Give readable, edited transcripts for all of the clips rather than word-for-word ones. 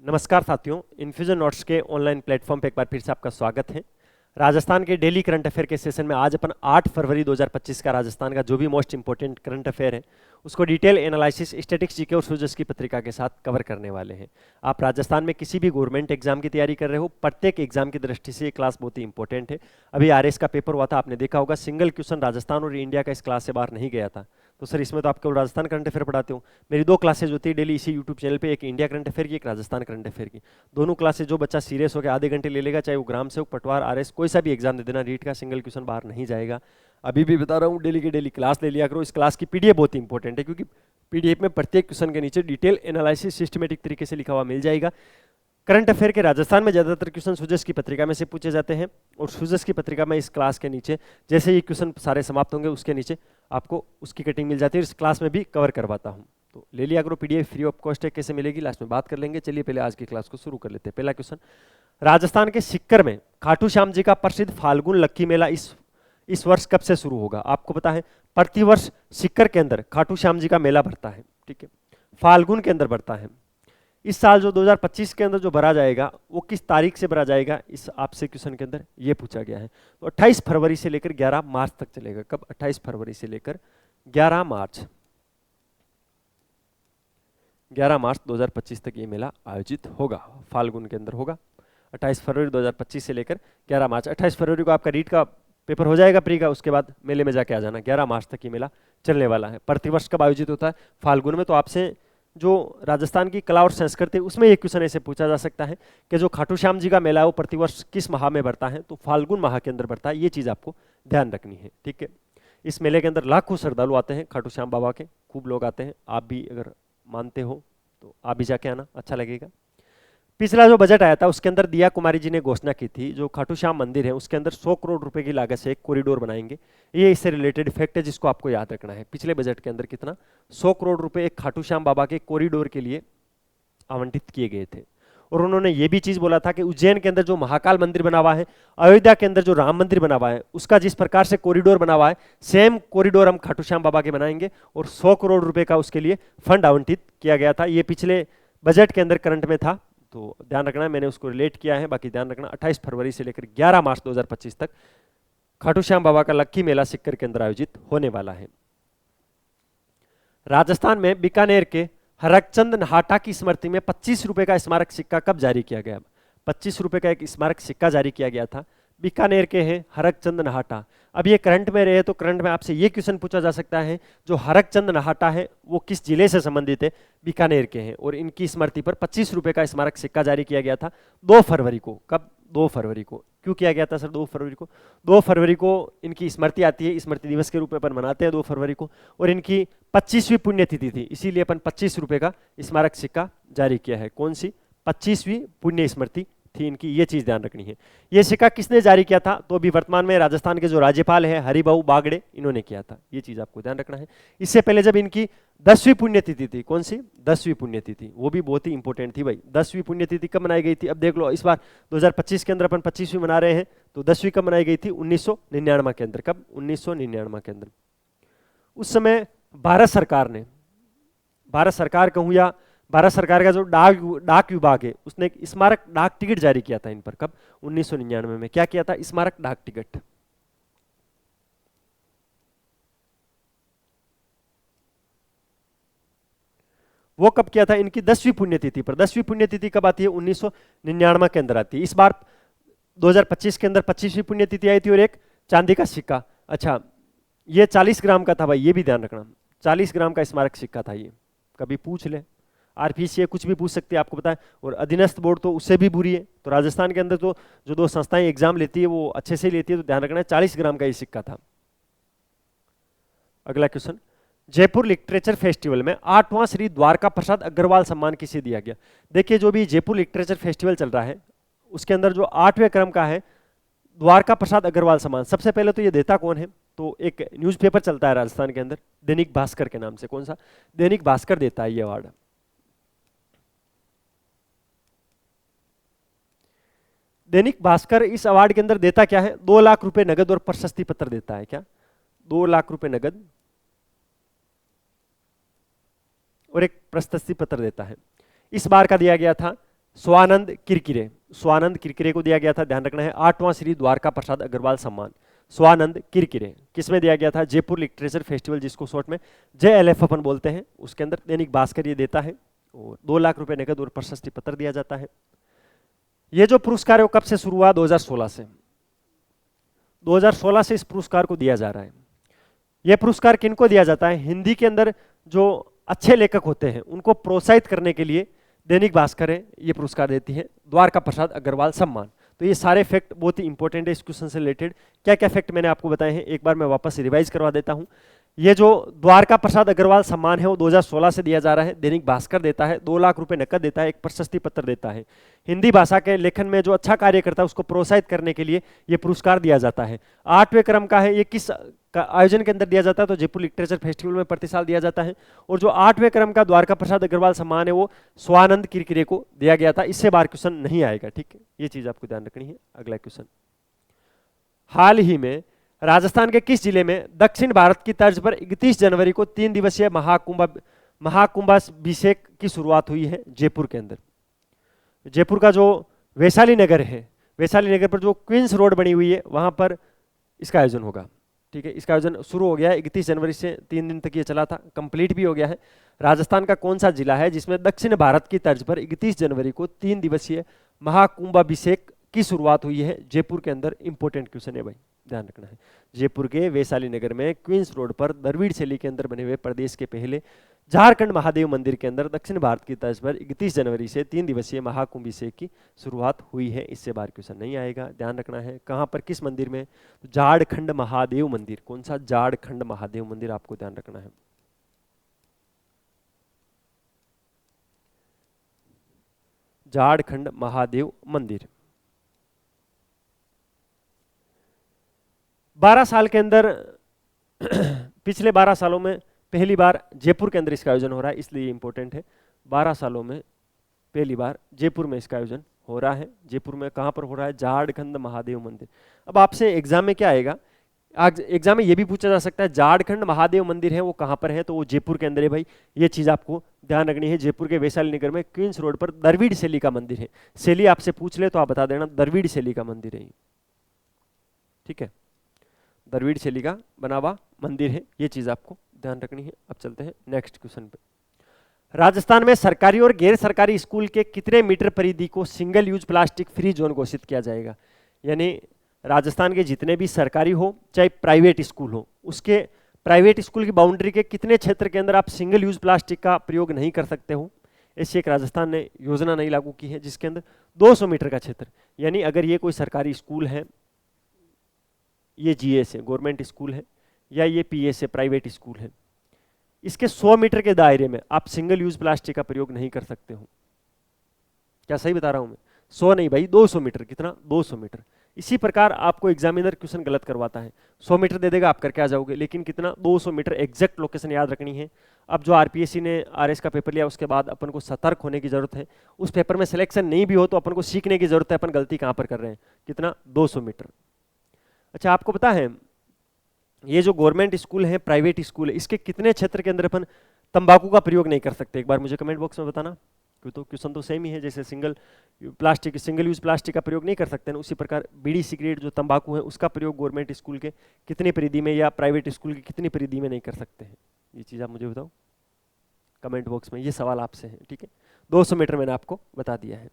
नमस्कार साथियों, infusion notes के ऑनलाइन प्लेटफॉर्म पे एक बार फिर से आपका स्वागत है। राजस्थान के डेली करंट अफेयर के सेशन में आज अपन 8 फरवरी 2025 का राजस्थान का जो भी मोस्ट इंपोर्टेंट करंट अफेयर है उसको डिटेल एनालिसिस, स्टैटिक्स, जीके और सूजस की पत्रिका के साथ कवर करने वाले हैं। आप राजस्थान में किसी भी गवर्नमेंट एग्जाम की तैयारी कर रहे हो, प्रत्येक एग्जाम की दृष्टि से ये क्लास बहुत ही इंपॉर्टेंट है। अभी आरएस का पेपर हुआ था, आपने देखा होगा, सिंगल क्वेश्चन राजस्थान और इंडिया का इस क्लास से बाहर नहीं गया था। तो सर इसमें तो आप केवल राजस्थान करंट अफेयर पढ़ाते हो। मेरी दो क्लासेज होती है डेली इसी यूट्यूब चैनल पे, एक इंडिया करंट अफेयर की, एक राजस्थान करंट अफेयर की। दोनों क्लासेज जो बच्चा सीरियस होकर आधे घंटे ले लेगा, चाहे वो ग्राम सेवक, पटवार, आरएस कोई सा भी एग्जाम दे देना, रीट का सिंगल क्वेश्चन बाहर नहीं जाएगा। अभी भी बता रहा हूँ, डेली की डेली क्लास ले लिया करो। इस क्लास की पीडीएफ बहुत इंपॉर्टेंट है, क्योंकि पीडीएफ में प्रत्येक क्वेश्चन के नीचे डिटेल एनालिसिस सिस्टमेटिक तरीके से लिखा हुआ मिल जाएगा। करंट अफेयर के राजस्थान में ज्यादातर क्वेश्चन सूजस की पत्रिका में से पूछे जाते हैं, और सूजस की पत्रिका में इस क्लास के नीचे जैसे ये क्वेश्चन सारे समाप्त होंगे उसके नीचे आपको उसकी कटिंग मिल जाती है। इस क्लास में भी कवर करवाता हूँ, तो ले लिया करो पीडीएफ, फ्री ऑफ कॉस्ट है। कैसे मिलेगी लास्ट में बात कर लेंगे। चलिए पहले आज की क्लास को शुरू कर लेते हैं। पहला क्वेश्चन, राजस्थान के सीकर में खाटू श्याम जी का प्रसिद्ध फाल्गुन लक्की मेला इस वर्ष कब से शुरू होगा? आपको पता है प्रतिवर्ष सीकर के अंदर खाटू श्याम जी का मेला भरता है, ठीक है, फाल्गुन के अंदर भरता है। इस साल जो 2025 के अंदर जो भरा जाएगा वो किस तारीख से भरा जाएगा, इस आपसे क्वेश्चन के अंदर ये पूछा गया है। तो 28 फरवरी से लेकर 11 मार्च तक चलेगा। कब? 28 फरवरी से लेकर 11 मार्च 2025 तक ये मेला आयोजित होगा, फाल्गुन के अंदर होगा। 28 फरवरी 2025 से लेकर 11 मार्च। 28 फरवरी को आपका रीट का पेपर हो जाएगा प्री का, उसके बाद मेले में जाके आ जाना। 11 मार्च तक ये मेला चलने वाला है। प्रतिवर्ष कब आयोजित होता है? फाल्गुन में। तो आपसे जो राजस्थान की कला और संस्कृति उसमें एक क्वेश्चन ऐसे पूछा जा सकता है कि जो खाटू श्याम जी का मेला है वो प्रतिवर्ष किस माह में बढ़ता है? तो फाल्गुन माह के अंदर बढ़ता है। ये चीज आपको ध्यान रखनी है, ठीक है। इस मेले के अंदर लाखों श्रद्धालु आते हैं खाटू श्याम बाबा के, खूब लोग आते हैं। आप भी अगर मानते हो तो आप भी जाके आना, अच्छा लगेगा। पिछला जो बजट आया था उसके अंदर दिया कुमारी जी ने घोषणा की थी, जो खाटू श्याम मंदिर है उसके अंदर 100 करोड़ रुपए की लागत से एक कॉरिडोर बनाएंगे। ये इससे रिलेटेड फैक्ट है जिसको आपको याद रखना है। पिछले बजट के अंदर कितना? 100 करोड़ रुपए एक खाटू श्याम बाबा के कॉरिडोर के लिए आवंटित किए गए थे। और उन्होंने ये भी चीज बोला था कि उज्जैन के अंदर जो महाकाल मंदिर बना हुआ है, अयोध्या के अंदर जो राम मंदिर बना हुआ है, उसका जिस प्रकार से कॉरिडोर बना हुआ है सेम कॉरिडोर हम खाटू श्याम बाबा के बनाएंगे। और 100 करोड़ रुपए का उसके लिए फंड आवंटित किया गया था। ये पिछले बजट के अंदर करंट में था, तो ध्यान रखना है, मैंने उसको रिलेट किया है। बाकी ध्यान रखना 28 फरवरी से लेकर 11 मार्च 2025 तक खाटू श्याम बाबा का लक्की मेला सीकर के अंदर आयोजित होने वाला है। राजस्थान में बीकानेर के हरकचंद नहाटा की स्मृति में 25 रुपए का स्मारक सिक्का कब जारी किया गया? 25 रुपए का एक स्मारक सिक्का जारी किया गया था। बीकानेर के हैं हरकचंद नहाटा। अब ये करंट में रहे तो करंट में आपसे ये क्वेश्चन पूछा जा सकता है, जो हरकचंद नहाटा है वो किस जिले से संबंधित है? बीकानेर के हैं। और इनकी स्मृति पर 25 रुपए का स्मारक सिक्का जारी किया गया था 2 फरवरी को। कब? 2 फरवरी को। क्यों किया गया था सर 2 फरवरी को? 2 फरवरी को इनकी स्मृति आती है, स्मृति दिवस के रूप में अपन मनाते हैं 2 फरवरी को। और इनकी 25वीं पुण्यतिथि थी, इसीलिए अपन 25 रुपए का स्मारक सिक्का जारी किया है। कौन सी? 25वीं पुण्य स्मृति थी इनकी, ये चीज ध्यान रखनी है। ये सिक्का किसने जारी किया था? तो अभी वर्तमान में राजस्थान के जो राज्यपाल है हरिभाऊ बागड़े, इन्होंने किया था। ये चीज आपको ध्यान रखना है। इससे पहले जब इनकी 10वीं पुण्यतिथि थी, कौन सी? 10वीं पुण्यतिथि, वो भी बहुत ही इंपॉर्टेंट थी भाई। 10वीं पुण्यतिथि कब मनाई गई थी? अब देख लो, इस बार 2025 के अंदर अपन 25वीं मना रहे हैं, तो 10वीं कब मनाई गई थी? 1999 के अंदर। कब? 1999 के अंदर। उस समय भारत सरकार कहूं या भारत सरकार का जो डाक विभाग है उसने एक स्मारक डाक टिकट जारी किया था इन पर। कब? 1999 में। क्या किया था? स्मारक डाक टिकट। वो कब किया था? इनकी 10वीं पुण्यतिथि पर। 10वीं पुण्यतिथि कब आती है? 1999 के अंदर आती है। इस बार 2025 के अंदर 25वीं पुण्यतिथि आई थी और एक चांदी का सिक्का। अच्छा, ये 40 ग्राम का था भाई, ये भी ध्यान रखना। 40 ग्राम का स्मारक सिक्का था ये। कभी पूछ ले, आरपीसी कुछ भी पूछ सकते हैं, आपको पता है। और अधीनस्थ बोर्ड तो उससे भी बुरी है। तो राजस्थान के अंदर तो जो 2 संस्थाएं एग्जाम लेती है वो अच्छे से लेती है, तो ध्यान रखना है 40 ग्राम का ये सिक्का था। अगला क्वेश्चन, जयपुर लिटरेचर फेस्टिवल में 8वां श्री द्वारका प्रसाद अग्रवाल सम्मान किसे दिया गया? देखिए, जो भी जयपुर लिटरेचर फेस्टिवल चल रहा है उसके अंदर जो 8वें क्रम का है द्वारका प्रसाद अग्रवाल सम्मान, सबसे पहले तो ये देता कौन है? तो एक न्यूज़पेपर चलता है राजस्थान के अंदर, दैनिक भास्कर के नाम से। कौन सा? दैनिक भास्कर देता है ये अवार्ड। दैनिक भास्कर इस अवार्ड के अंदर देता क्या है? 2 लाख रुपए नगद और प्रशस्ति पत्र देता है। क्या? 2 लाख रुपए नगद और एक प्रशस्ति पत्र देता है। इस बार का दिया गया था स्वानंद किरकिरे, स्वानंद किरकिरे को दिया गया था, ध्यान रखना है। 8वां श्री द्वारका प्रसाद अग्रवाल सम्मान स्वानंद किरकिरे किसमें दिया गया था? जयपुर लिटरेचर फेस्टिवल, जिसको शॉर्ट में JLF अपन बोलते हैं, उसके अंदर दैनिक भास्कर ये देता है और 2 लाख रुपए नकद और प्रशस्ति पत्र दिया जाता है। ये जो पुरस्कार है वो कब से शुरू हुआ? 2016 से। 2016 से इस पुरस्कार को दिया जा रहा है। यह पुरस्कार किनको दिया जाता है? हिंदी के अंदर जो अच्छे लेखक होते हैं उनको प्रोत्साहित करने के लिए दैनिक भास्कर है ये पुरस्कार देती है, द्वारका प्रसाद अग्रवाल सम्मान। तो ये सारे फैक्ट बहुत ही इंपॉर्टेंट है इस क्वेश्चन से रिलेटेड। क्या क्या फैक्ट मैंने आपको बताए हैं एक बार मैं वापस रिवाइज करवा देता हूं। ये जो द्वारका प्रसाद अग्रवाल सम्मान है वो 2016 से दिया जा रहा है, दैनिक भास्कर देता है, 2 लाख रुपए नकद देता है, एक प्रशस्ति पत्र देता है। हिंदी भाषा के लेखन में जो अच्छा कार्य करता है उसको प्रोत्साहित करने के लिए ये पुरस्कार दिया जाता है। 8वें क्रम का है, ये किस का आयोजन के अंदर दिया जाता है? तो जयपुर लिटरेचर फेस्टिवल में प्रति साल दिया जाता है। और जो 8वें क्रम का द्वारका प्रसाद अग्रवाल सम्मान है वो स्वानंद किरकिरे को दिया गया था। इससे बार क्वेश्चन नहीं आएगा, ठीक है, ये चीज आपको ध्यान रखनी है। अगला क्वेश्चन, हाल ही में राजस्थान के किस जिले में दक्षिण भारत की तर्ज पर 31 जनवरी को 3 दिवसीय महाकुंभाभिषेक की शुरुआत हुई है? जयपुर के अंदर। जयपुर का जो वैशाली नगर है, वैशाली नगर पर जो क्वींस रोड बनी हुई है वहां पर इसका आयोजन होगा, ठीक है। इसका आयोजन शुरू हो गया है 31 जनवरी से, 3 दिन तक ये चला था, कंप्लीट भी हो गया है। राजस्थान का कौन सा जिला है जिसमें दक्षिण भारत की तर्ज पर 31 जनवरी को 3 दिवसीय महाकुंभाभिषेक की शुरुआत हुई है? जयपुर के अंदर। इंपॉर्टेंट क्वेश्चन है भाई, ध्यान रखना है। जयपुर के वैशाली नगर में क्वींस रोड पर द्रविड़ शैली के अंदर बने हुए प्रदेश के पहले झारखंड महादेव मंदिर के अंदर दक्षिण भारत की तर्ज पर 31 जनवरी से 3 दिवसीय महाकुंभाभिषेक की शुरुआत हुई है। इससे बाहर क्वेश्चन नहीं आएगा, ध्यान रखना है। कहां पर, किस मंदिर में? झारखंड महादेव मंदिर। कौन सा? झारखंड महादेव मंदिर, आपको ध्यान रखना है। झारखंड महादेव मंदिर। 12 साल के अंदर पिछले 12 सालों में पहली बार जयपुर के अंदर इसका आयोजन हो रहा है, इसलिए इंपॉर्टेंट है। 12 सालों में पहली बार जयपुर में इसका आयोजन हो रहा है। जयपुर में कहां पर हो रहा है? झारखंड महादेव मंदिर। अब आपसे एग्जाम में क्या आएगा? आज एग्जाम में ये भी पूछा जा सकता है झारखंड महादेव मंदिर है वो कहां पर है? तो वो जयपुर के अंदर है भाई, ये चीज आपको ध्यान रखनी है। जयपुर के वैशाली नगर में क्वींस रोड पर द्रविड़ शैली का मंदिर है। शैली आपसे पूछ ले तो आप बता देना, द्रविड़ शैली का मंदिर है, ठीक है, द्रविड़ शैली का बना हुआ मंदिर है, ये चीज आपको ध्यान रखनी है। अब चलते हैं नेक्स्ट क्वेश्चन पे। राजस्थान में सरकारी और गैर सरकारी स्कूल के कितने मीटर परिधि को single use plastic free zone घोषित किया जाएगा? यानी राजस्थान के जितने भी सरकारी हो चाहे प्राइवेट स्कूल हो, उसके प्राइवेट स्कूल की बाउंड्री के कितने क्षेत्र के अंदर आप सिंगल यूज प्लास्टिक का प्रयोग नहीं कर सकते हो, ऐसी एक राजस्थान ने योजना नहीं लागू की है, जिसके अंदर 200 मीटर का क्षेत्र, यानी अगर ये कोई सरकारी स्कूल है, ये GS है गवर्नमेंट स्कूल है, या ये PS है प्राइवेट स्कूल है, इसके 100 मीटर के दायरे में आप सिंगल यूज प्लास्टिक का प्रयोग नहीं कर सकते हो। क्या सही बता रहा हूं मैं? 100 नहीं भाई, 200 मीटर। कितना? 200 मीटर। इसी प्रकार आपको एग्जामिनर क्वेश्चन गलत करवाता है, 100 मीटर दे देगा आप करके आ जाओगे, लेकिन कितना? 200 मीटर एग्जैक्ट लोकेशन याद रखनी है। अब जो RPSC ने RS का पेपर लिया उसके बाद अपन को सतर्क होने की जरूरत है। उस पेपर में सिलेक्शन नहीं भी हो तो अपन को सीखने की जरूरत है अपन गलती कहां पर कर रहे हैं। कितना? 200 मीटर। अच्छा, आपको पता है ये जो गवर्नमेंट स्कूल है प्राइवेट स्कूल है, इसके कितने क्षेत्र के अंदर अपन तंबाकू का प्रयोग नहीं कर सकते? एक बार मुझे कमेंट बॉक्स में बताना, क्यों तो क्वेश्चन तो सेम ही है। जैसे सिंगल यूज प्लास्टिक का प्रयोग नहीं कर सकते ना, उसी प्रकार बीड़ी सिगरेट जो तंबाकू है उसका प्रयोग गवर्नमेंट स्कूल के कितनी परिधि में या प्राइवेट स्कूल की कितनी परिधि में नहीं कर सकते हैं, ये चीज़ आप मुझे बताओ कमेंट बॉक्स में। ये सवाल आपसे है, ठीक है। 200 मीटर मैंने आपको बता दिया है।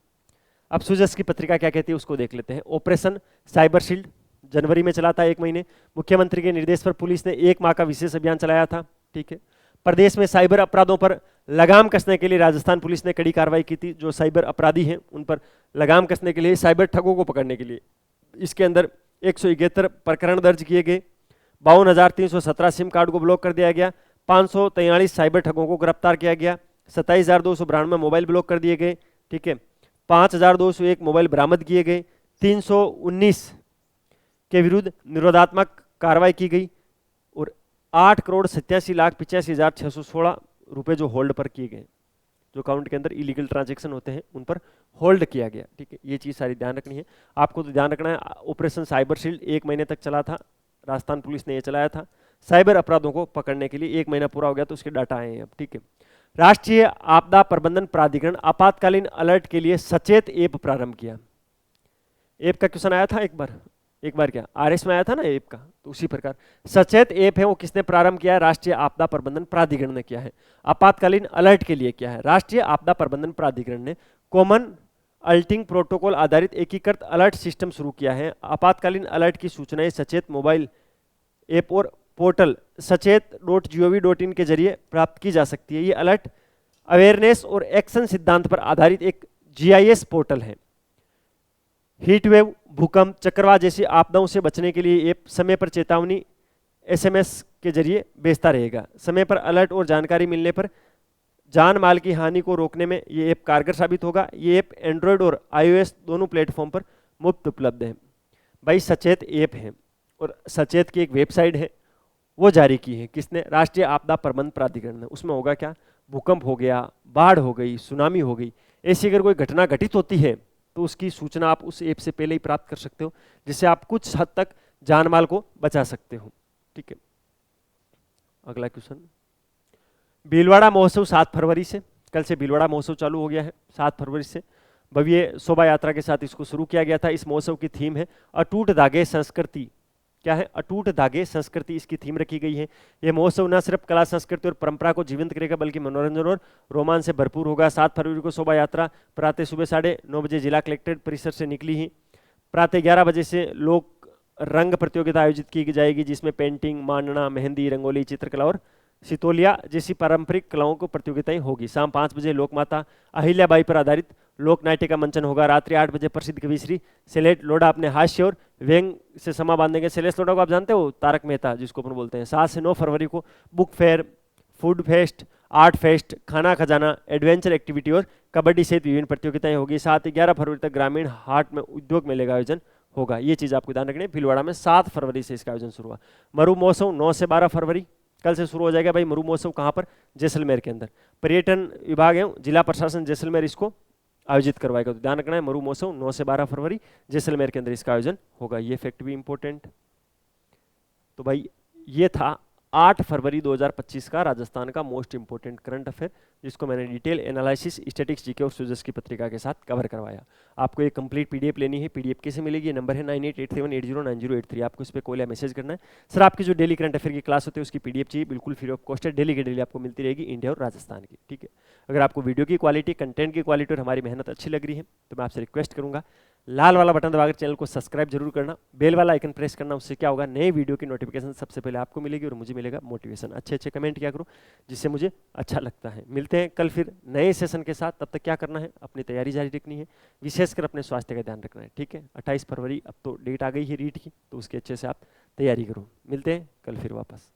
अब सुजस की पत्रिका क्या कहती है उसको देख लेते हैं। ऑपरेशन साइबर शील्ड जनवरी में चला था, 1 महीने। मुख्यमंत्री के निर्देश पर पुलिस ने 1 माह का विशेष अभियान चलाया था, ठीक है। प्रदेश में साइबर अपराधों पर लगाम कसने के लिए राजस्थान पुलिस ने कड़ी कार्रवाई की थी। जो साइबर अपराधी हैं उन पर लगाम कसने के लिए, साइबर ठगों को पकड़ने के लिए इसके अंदर 171 प्रकरण दर्ज किए गए। 52,317 सिम कार्ड को ब्लॉक कर दिया गया। 543 साइबर ठगों को गिरफ्तार किया गया। 27,292 मोबाइल ब्लॉक कर दिए गए, ठीक है। 5,201 मोबाइल बरामद किए गए। 319 के विरुद्ध निरोधात्मक कार्रवाई की गई और 8,87,85,616 रुपए जो होल्ड पर किए गए, जो अकाउंट के अंदर इलीगल ट्रांजैक्शन होते हैं उन पर होल्ड किया गया, ठीक है। ये चीज सारी ध्यान रखनी है आपको। तो ध्यान रखना है ऑपरेशन साइबर शील्ड 1 महीने तक चला था, राजस्थान पुलिस ने ये चलाया था साइबर अपराधों को पकड़ने के लिए। 1 महीना पूरा हो गया तो उसके डाटा आए हैं अब, ठीक है। राष्ट्रीय आपदा प्रबंधन प्राधिकरण आपातकालीन अलर्ट के लिए सचेत ऐप प्रारंभ किया। ऐप का क्वेश्चन आया था एक बार क्या आरएस में आया था ना ऐप का, तो उसी प्रकार सचेत ऐप है वो किसने प्रारंभ किया है? राष्ट्रीय आपदा प्रबंधन प्राधिकरण ने किया है। आपातकालीन अलर्ट के लिए क्या है? राष्ट्रीय आपदा प्रबंधन प्राधिकरण ने कॉमन अल्टिंग प्रोटोकॉल आधारित एकीकृत अलर्ट सिस्टम शुरू किया है। आपातकालीन अलर्ट की सूचनाएं सचेत मोबाइल ऐप और पोर्टल सचेत.gov.in के जरिए प्राप्त की जा सकती है। ये अलर्ट अवेयरनेस और एक्शन सिद्धांत पर आधारित एक जीआईएस पोर्टल है। हीट वेव, भूकंप, चक्रवात जैसी आपदाओं से बचने के लिए ऐप समय पर चेतावनी एसएमएस के जरिए भेजता रहेगा। समय पर अलर्ट और जानकारी मिलने पर जान माल की हानि को रोकने में ये ऐप कारगर साबित होगा। ये ऐप एंड्रॉयड और आईओएस दोनों प्लेटफॉर्म पर मुफ्त उपलब्ध है। भाई सचेत ऐप है और सचेत की एक वेबसाइट है, वो जारी की है किसने? राष्ट्रीय आपदा प्रबंधन प्राधिकरण ने। उसमें होगा क्या? भूकंप हो गया, बाढ़ हो गई, सुनामी हो गई, ऐसी अगर कोई घटना घटित होती है तो उसकी सूचना आप उस ऐप से पहले ही प्राप्त कर सकते हो, जिससे आप कुछ हद तक जान माल को बचा सकते हो। ठीक है, अगला क्वेश्चन। भीलवाड़ा महोत्सव 7 फरवरी से, कल से भीलवाड़ा महोत्सव चालू हो गया है। 7 फरवरी से भव्य शोभा यात्रा के साथ इसको शुरू किया गया था। इस महोत्सव की थीम है अटूट धागे संस्कृति। क्या है? अटूट धागे संस्कृति इसकी थीम रखी गई है। यह महोत्सव न सिर्फ कला संस्कृति और परंपरा को जीवंत करेगा बल्कि मनोरंजन और रोमांच से भरपूर होगा। 7 फरवरी को शोभा यात्रा प्रातः सुबह 9:30 बजे जिला कलेक्ट्रेट परिसर से निकली ही प्रातः 11 बजे से लोक रंग प्रतियोगिता आयोजित की जाएगी, जिसमें पेंटिंग, मांडना, मेहंदी, रंगोली, चित्रकला और सितोलिया जैसी पारंपरिक कलाओं को प्रतियोगिताएं होगी। शाम 5 बजे लोकमाता अहिल्याबाई पर आधारित लोक नाट्य का मंचन होगा। रात्रि 8 बजे प्रसिद्ध कवि श्री शैलेश लोढ़ा अपने हास्य और व्यंग से समा बांधेंगे। शैलेश लोढ़ा को आप जानते हो, तारक मेहता जिसको अपन बोलते हैं। 7 से 9 फरवरी को book fair, food fest, art fest, खाना खजाना, एडवेंचर एक्टिविटी और कबड्डी सहित विभिन्न प्रतियोगिताएं होगी। 7 से 11 फरवरी तक ग्रामीण हाट में उद्योग मेले का आयोजन होगा। ये चीज आपको ध्यान रखनी है। भीलवाड़ा में 7 फरवरी से इसका आयोजन शुरू हुआ। मरु महोत्सव 9 से 12 फरवरी कल से शुरू हो जाएगा। भाई मरु महोत्सव कहाँ पर? जैसलमेर के अंदर। पर्यटन विभाग एवं जिला प्रशासन जैसलमेर इसको आयोजित करवाएगा, तो ध्यान रखना है। मरु महोत्सव 9 से 12 फरवरी जैसलमेर के अंदर इसका आयोजन होगा। ये फैक्ट भी इंपॉर्टेंट। तो भाई ये था 8 फरवरी 2025 का राजस्थान का मोस्ट इंपोर्टेंट करंट अफेयर, जिसको मैंने डिटेल एनालिसिस, स्टैटिक्स, जीके और सुजस की पत्रिका के साथ कवर करवाया। आपको एक कंप्लीट पीडीएफ लेनी है। पीडीएफ कैसे मिलेगी? नंबर है 9887809083। आपको इस पर कॉल या मैसेज करना है। सर आपकी जो डेली करंट अफेयर की क्लास होती है उसकी पीडीएफ चाहिए, बिल्कुल फ्री ऑफ कॉस्ट है। डेली की डेली आपको मिलती रहेगी इंडिया और राजस्थान की। ठीक है, अगर आपको वीडियो की क्वालिटी, कंटेंट की क्वालिटी और हमारी मेहनत अच्छी लग रही है तो मैं आपसे रिक्वेस्ट करूंगा लाल वाला बटन दबाकर चैनल को सब्सक्राइब जरूर करना, बेल वाला आइकन प्रेस करना। उससे क्या होगा? नए वीडियो की नोटिफिकेशन सबसे पहले आपको मिलेगी और मुझे मिलेगा मोटिवेशन। अच्छे अच्छे कमेंट किया करो जिससे मुझे अच्छा लगता है। मिलते हैं कल फिर नए सेशन के साथ। तब तक क्या करना है? अपनी तैयारी जारी रखनी है, विशेषकर अपने स्वास्थ्य का ध्यान रखना है। ठीक है, 28 फरवरी अब तो डेट आ गई है रीट की, तो उसके अच्छे से आप तैयारी करो। मिलते हैं कल फिर वापस।